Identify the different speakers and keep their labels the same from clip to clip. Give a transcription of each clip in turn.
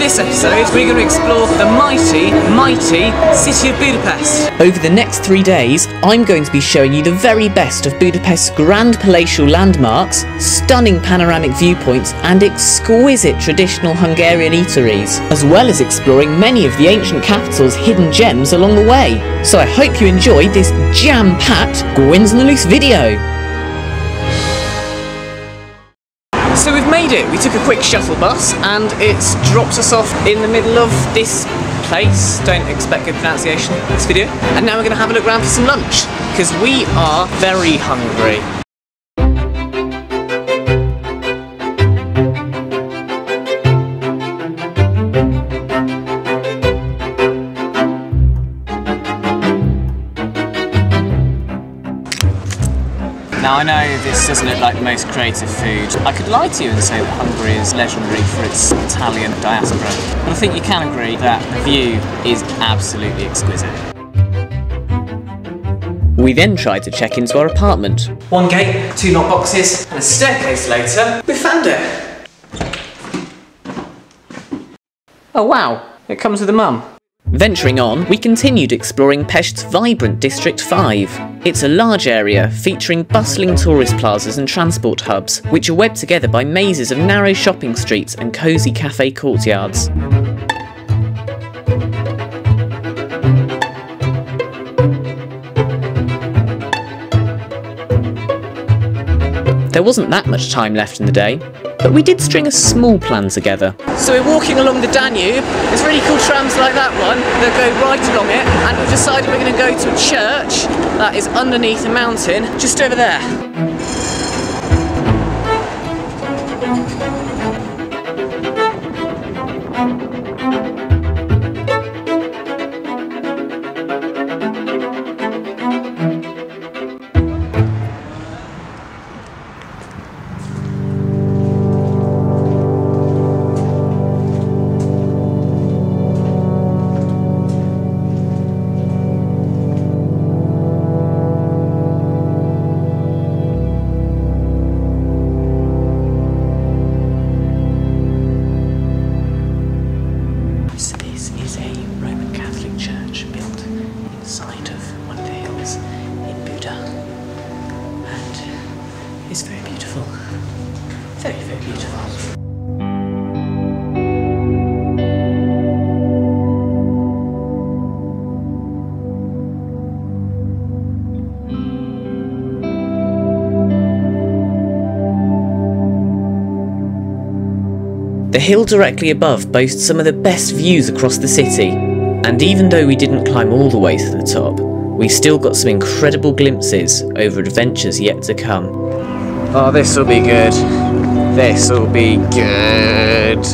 Speaker 1: this episode, we're going to explore the mighty, mighty city of Budapest. Over the next 3 days, I'm going to be showing you the very best of Budapest's grand palatial landmarks, stunning panoramic viewpoints, and exquisite traditional Hungarian eateries, as well as exploring many of the ancient capital's hidden gems along the way. So I hope you enjoyed this jam-packed Gwyn's on the Loose video. So we've made it. We took a quick shuttle bus and it's dropped us off in the middle of this place. Don't expect good pronunciation in this video. And now we're going to have a look around for some lunch because we are very hungry. Now I know this doesn't look like the most creative food. I could lie to you and say that Hungary is legendary for its Italian diaspora, but I think you can agree that the view is absolutely exquisite. We then tried to check into our apartment. One gate, 2 knock boxes, and a staircase later, we found it! Oh wow, it comes with a mum. Venturing on, we continued exploring Pest's vibrant District 5. It's a large area featuring bustling tourist plazas and transport hubs, which are webbed together by mazes of narrow shopping streets and cosy cafe courtyards. There wasn't that much time left in the day, but we did string a small plan together. So we're walking along the Danube. There's really cool trams like that one that go right along it, and we've decided we're going to go to a church that is underneath a mountain just over there. It's very beautiful. Very, very beautiful. The hill directly above boasts some of the best views across the city, and even though we didn't climb all the way to the top, we still got some incredible glimpses over adventures yet to come. Oh, this'll be good. This'll be good.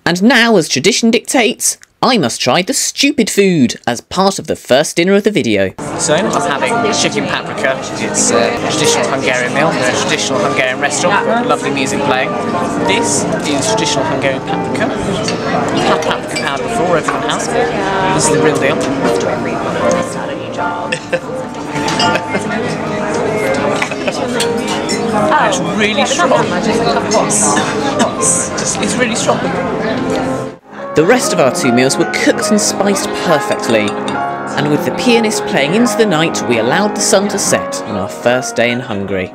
Speaker 1: And now, as tradition dictates, I must try the stupid food as part of the first dinner of the video. So, I'm having chicken paprika. It's a traditional Hungarian meal in a traditional Hungarian restaurant. Lovely music playing. This is traditional Hungarian paprika. You've had paprika powder before, everyone has. This is the real deal. It's really strong. It's really strong. The rest of our 2 meals were cooked and spiced perfectly, and with the pianist playing into the night, we allowed the sun to set on our first day in Hungary.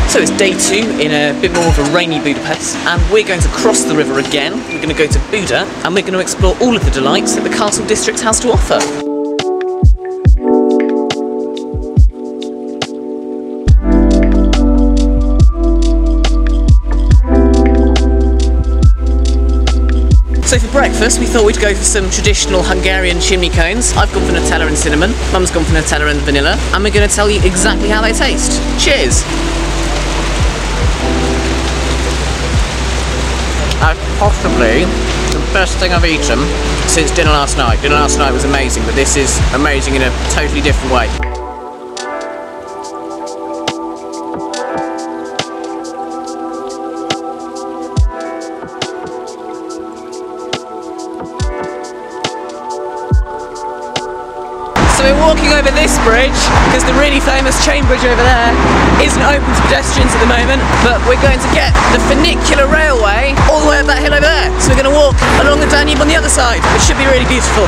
Speaker 1: So it's day 2 in a bit more of a rainy Budapest, and we're going to cross the river again. We're going to go to Buda, and we're going to explore all of the delights that the castle district has to offer. So for breakfast, we thought we'd go for some traditional Hungarian chimney cones. I've gone for Nutella and cinnamon, Mum's gone for Nutella and vanilla, and we're going to tell you exactly how they taste. Cheers! as possibly the best thing I've eaten since dinner last night. Dinner last night was amazing, but this is amazing in a totally different way. So we're walking over this bridge because the really famous chain bridge over there isn't open to pedestrians at the moment, but we're going to get the Funicular railway all the way up that hill over there. So we're going to walk along the Danube on the other side, which should be really beautiful.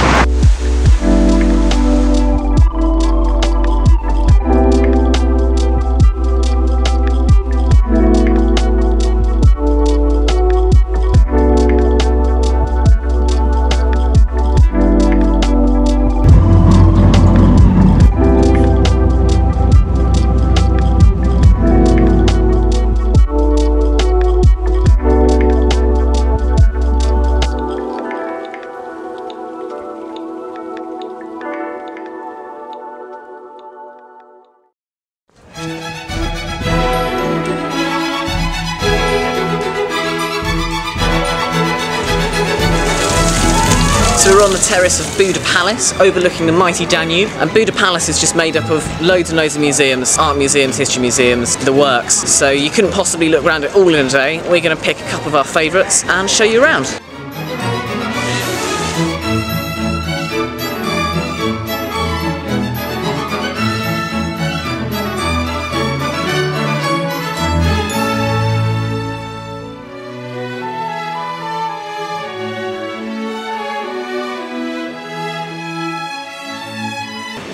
Speaker 1: So we're on the terrace of Buda Palace, overlooking the mighty Danube, and Buda Palace is just made up of loads and loads of museums, art museums, history museums, the works, so you couldn't possibly look around it all in a day. We're going to pick a couple of our favourites and show you around.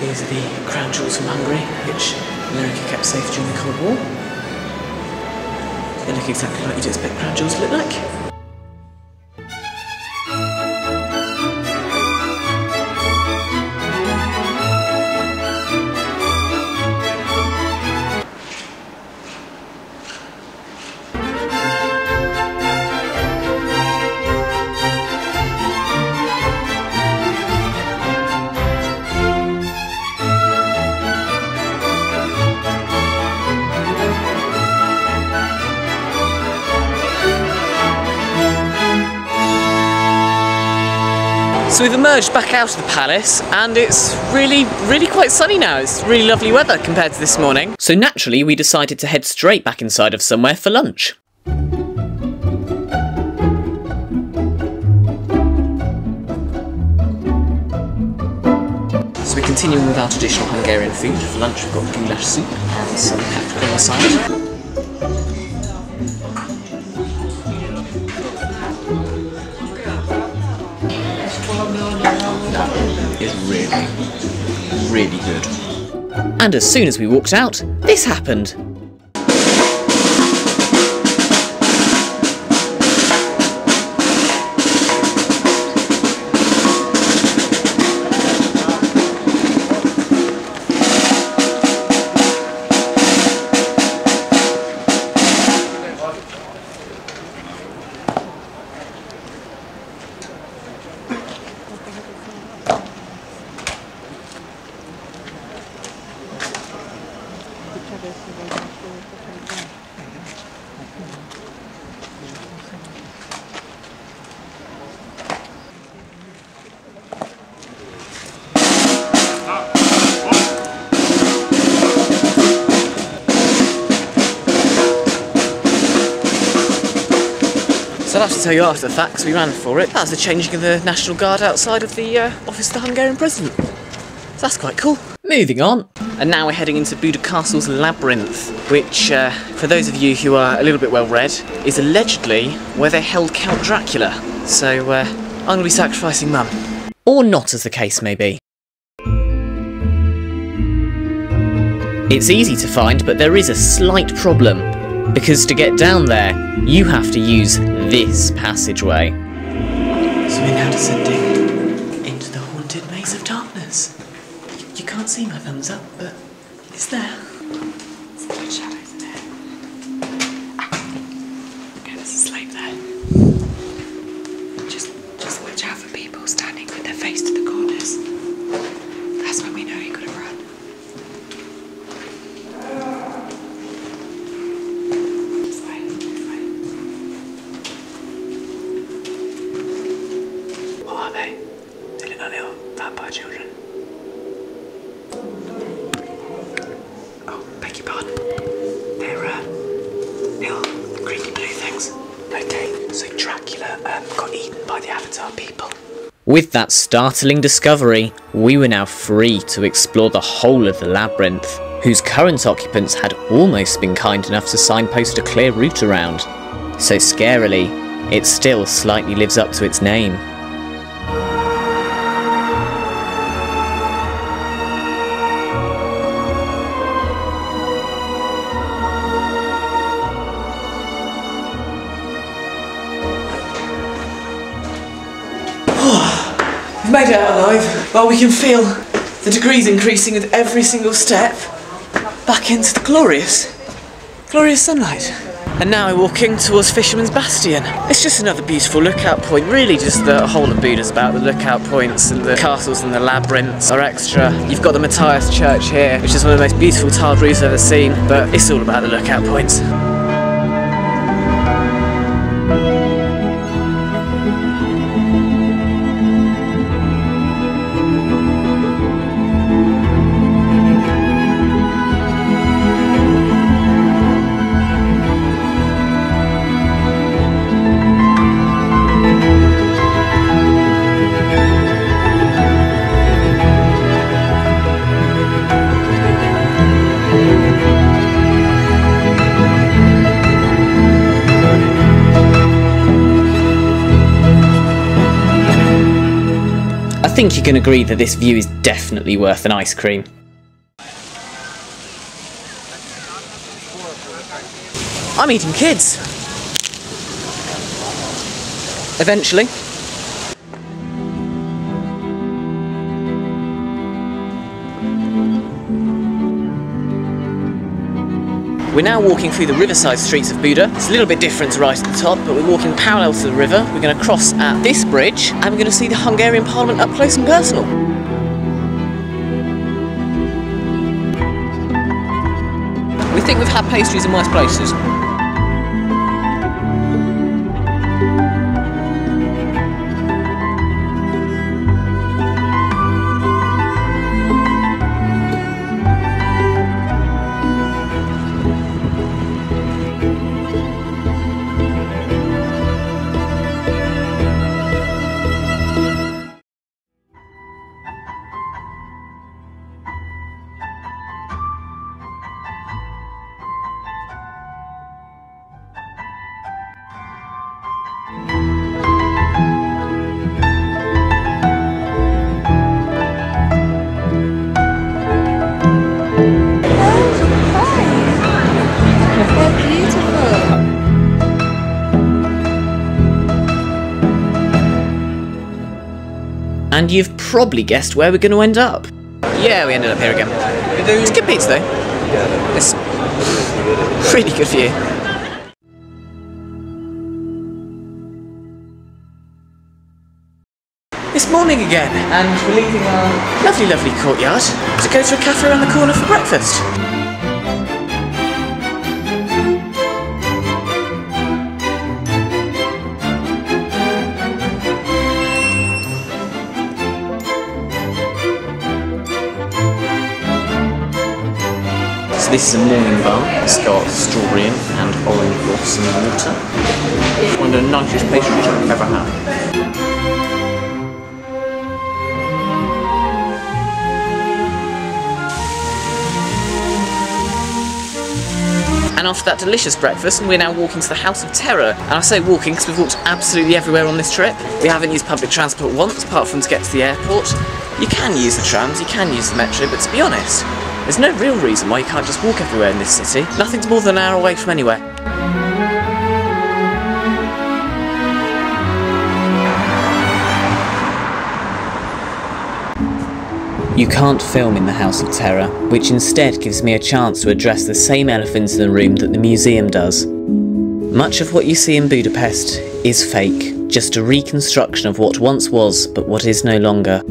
Speaker 1: These are the crown jewels from Hungary, which America kept safe during the Cold War. They look exactly like you'd expect crown jewels to look like. So we've emerged back out of the palace and it's really quite sunny now. It's really lovely weather compared to this morning. So naturally we decided to head straight back inside of somewhere for lunch. So we're continuing with our traditional Hungarian food. For lunch we've got goulash soup and some paprika on the side. Is really good. And as soon as we walked out, this happened. So I'll have to tell you after the fact, because we ran for it. That was the changing of the National Guard outside of the office of the Hungarian President. So that's quite cool. Moving on. And now we're heading into Buda Castle's Labyrinth, which, for those of you who are a little bit well read, is allegedly where they held Count Dracula. So I'm going to be sacrificing Mum. Or not, as the case may be. It's easy to find, but there is a slight problem. Because to get down there, you have to use this passageway. So we're now descending into the haunted maze of darkness. You can't see my thumbs up, but it's there. There's a good shadows in there. Okay, there's a slave there. Just watch out for people standing with their face to the corners. That's when we know you gotta run. So Dracula got eaten by the Avatar people. With that startling discovery, we were now free to explore the whole of the labyrinth, whose current occupants had almost been kind enough to signpost a clear route around. So scarily, it still slightly lives up to its name.
Speaker 2: We've made it out alive. Well, we can feel the degrees increasing with every single step back into the glorious sunlight. And now we're walking towards Fisherman's Bastion. It's just another beautiful lookout point. Really just the whole of Buda's about the lookout points, and the castles and the labyrinths are extra. You've got the Matthias Church here, which is one of the most beautiful tiled roofs I've ever seen, but it's all about the lookout points.
Speaker 1: I think you can agree that this view is definitely worth an ice cream.
Speaker 2: I'm eating kids. Eventually. We're now walking through the riverside streets of Buda. It's a little bit different to right at the top, but we're walking parallel to the river. We're going to cross at this bridge, and we're going to see the Hungarian Parliament up close and personal. We think we've had pastries in worse places.
Speaker 1: And you've probably guessed where we're going to end up.
Speaker 2: Yeah, we ended up here again. It's good pizza though. It's really good view. It's morning again, and we're leaving our lovely courtyard to go to a cafe around the corner for breakfast.
Speaker 1: So this is a morning bun. It's got strawberry and orange blossom water. One of the nicest pastries I've ever had.
Speaker 2: And after that delicious breakfast, we're now walking to the House of Terror. And I say walking because we've walked absolutely everywhere on this trip. We haven't used public transport once, apart from to get to the airport. You can use the trams, you can use the metro, but to be honest, there's no real reason why you can't just walk everywhere in this city. Nothing's more than an hour away from anywhere.
Speaker 1: You can't film in the House of Terror, which instead gives me a chance to address the same elephants in the room that the museum does. Much of what you see in Budapest is fake, just a reconstruction of what once was, but what is no longer.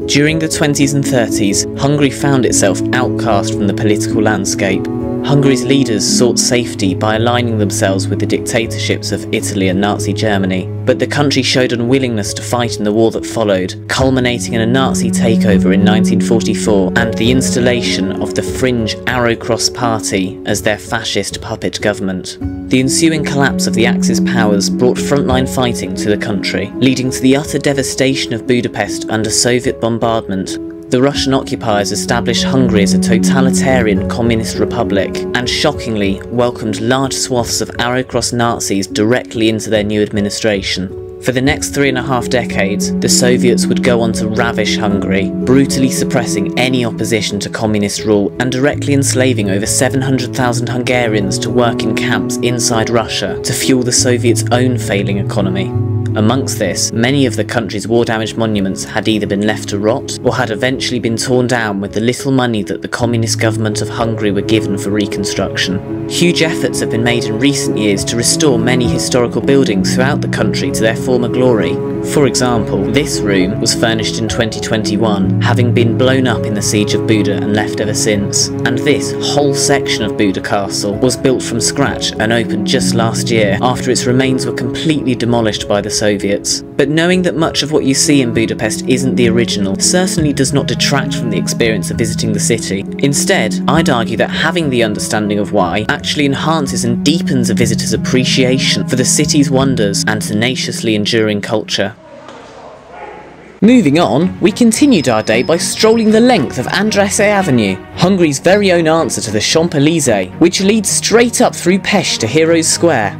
Speaker 1: During the 20s and 30s, Hungary found itself outcast from the political landscape. Hungary's leaders sought safety by aligning themselves with the dictatorships of Italy and Nazi Germany, but the country showed unwillingness to fight in the war that followed, culminating in a Nazi takeover in 1944 and the installation of the fringe Arrow Cross Party as their fascist puppet government. The ensuing collapse of the Axis powers brought frontline fighting to the country, leading to the utter devastation of Budapest under Soviet bombardment. The Russian occupiers established Hungary as a totalitarian communist republic and shockingly welcomed large swaths of Arrow Cross Nazis directly into their new administration. For the next 3.5 decades, the Soviets would go on to ravish Hungary, brutally suppressing any opposition to communist rule and directly enslaving over 700,000 Hungarians to work in camps inside Russia to fuel the Soviets' own failing economy. Amongst this, many of the country's war-damaged monuments had either been left to rot or had eventually been torn down with the little money that the communist government of Hungary were given for reconstruction. Huge efforts have been made in recent years to restore many historical buildings throughout the country to their former glory. For example, this room was furnished in 2021, having been blown up in the siege of Buda and left ever since. And this whole section of Buda Castle was built from scratch and opened just last year after its remains were completely demolished by the Soviets. But knowing that much of what you see in Budapest isn't the original certainly does not detract from the experience of visiting the city. Instead, I'd argue that having the understanding of why actually enhances and deepens a visitor's appreciation for the city's wonders and tenaciously enduring culture. Moving on, we continued our day by strolling the length of Andrésy Avenue, Hungary's very own answer to the Champs-Élysées, which leads straight up through Pest to Heroes Square.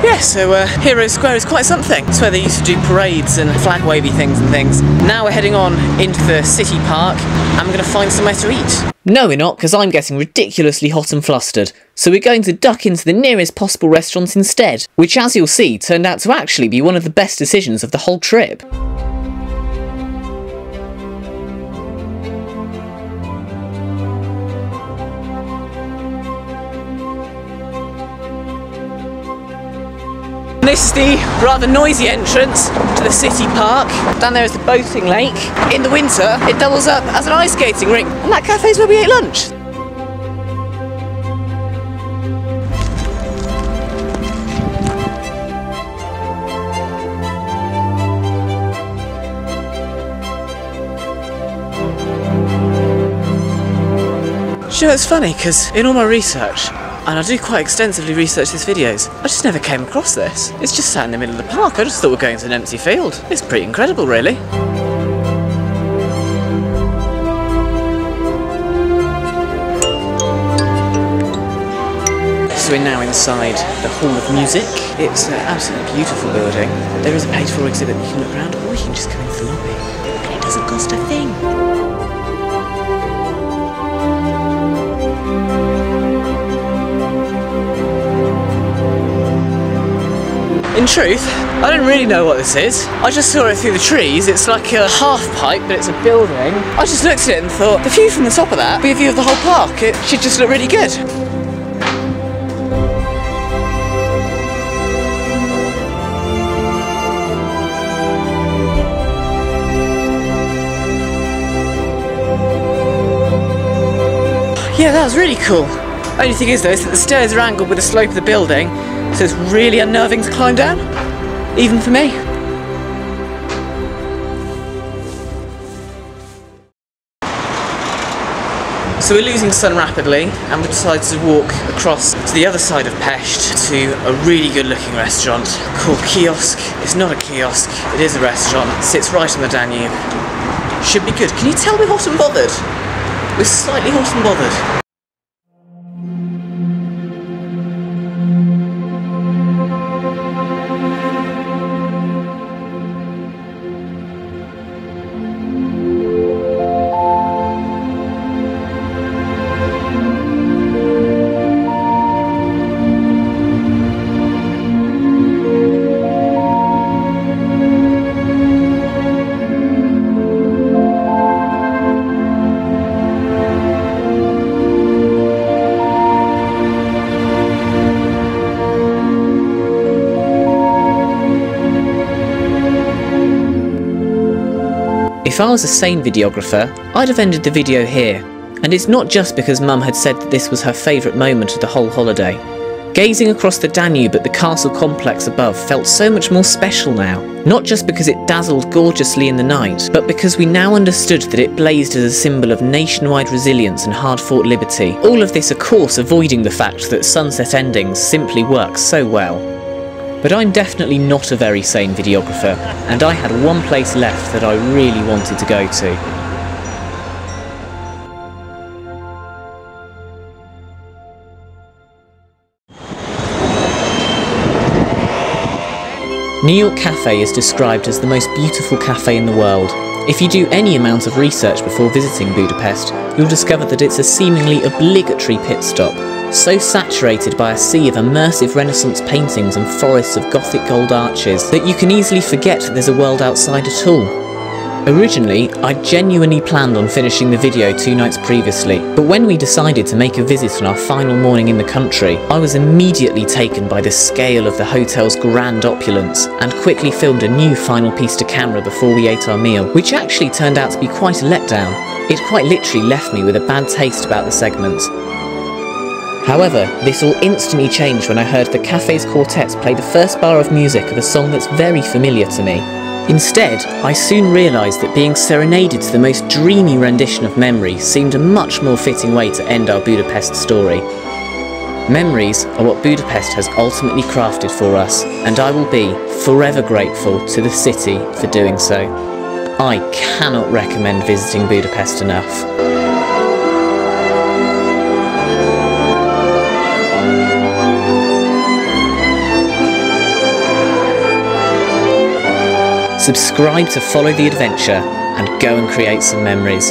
Speaker 2: Yeah, so Heroes Square is quite something. It's where they used to do parades and flag wavy things and things. Now we're heading on into the city park and we're going to find somewhere to eat.
Speaker 1: No, we're not, because I'm getting ridiculously hot and flustered. So we're going to duck into the nearest possible restaurant instead, which, as you'll see, turned out to actually be one of the best decisions of the whole trip.
Speaker 2: This is the rather noisy entrance to the city park. Down there is the boating lake. In the winter, it doubles up as an ice skating rink. And that cafe's where we ate lunch. You know, it's funny, because in all my research, and I do quite extensively research these videos, I just never came across this. It's just sat in the middle of the park. I just thought we're going to an empty field. It's pretty incredible, really. So we're now inside the Hall of Music. It's an absolutely beautiful building. There is a paid-for exhibit that you can look around, or you can just come into the lobby. And it doesn't cost a thing. In truth, I don't really know what this is. I just saw it through the trees. It's like a half pipe, but it's a building. I just looked at it and thought, the view from the top of that would be a view of the whole park. It should just look really good. Yeah, that was really cool. Only thing is though, is that the stairs are angled with the slope of the building, so it's really unnerving to climb down, even for me. So we're losing sun rapidly, and we decided to walk across to the other side of Pest to a really good looking restaurant called Kiosk. It's not a kiosk, it is a restaurant. It sits right on the Danube. Should be good. Can you tell we're hot and bothered? We're slightly hot and bothered.
Speaker 1: If I was a sane videographer, I'd have ended the video here, and it's not just because Mum had said that this was her favourite moment of the whole holiday. Gazing across the Danube at the castle complex above felt so much more special now, not just because it dazzled gorgeously in the night, but because we now understood that it blazed as a symbol of nationwide resilience and hard-fought liberty. All of this, of course, avoiding the fact that sunset endings simply work so well. But I'm definitely not a very sane videographer, and I had one place left that I really wanted to go to. New York Café is described as the most beautiful cafe in the world. If you do any amount of research before visiting Budapest, you'll discover that it's a seemingly obligatory pit stop, so saturated by a sea of immersive Renaissance paintings and forests of Gothic gold arches that you can easily forget that there's a world outside at all. Originally, I genuinely planned on finishing the video 2 nights previously, but when we decided to make a visit on our final morning in the country, I was immediately taken by the scale of the hotel's grand opulence, and quickly filmed a new final piece to camera before we ate our meal, which actually turned out to be quite a letdown. It quite literally left me with a bad taste about the segment. However, this all instantly changed when I heard the cafe's quartet play the first bar of music of a song that's very familiar to me. Instead, I soon realised that being serenaded to the most dreamy rendition of Memories seemed a much more fitting way to end our Budapest story. Memories are what Budapest has ultimately crafted for us, and I will be forever grateful to the city for doing so. I cannot recommend visiting Budapest enough. Subscribe to follow the adventure and go and create some memories.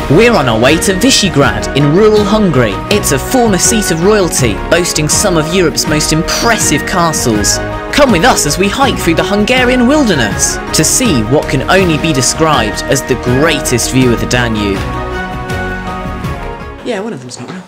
Speaker 1: We're on our way to Visegrad in rural Hungary. It's a former seat of royalty, boasting some of Europe's most impressive castles. Come with us as we hike through the Hungarian wilderness to see what can only be described as the greatest view of the Danube.
Speaker 2: Yeah, one of them's not right.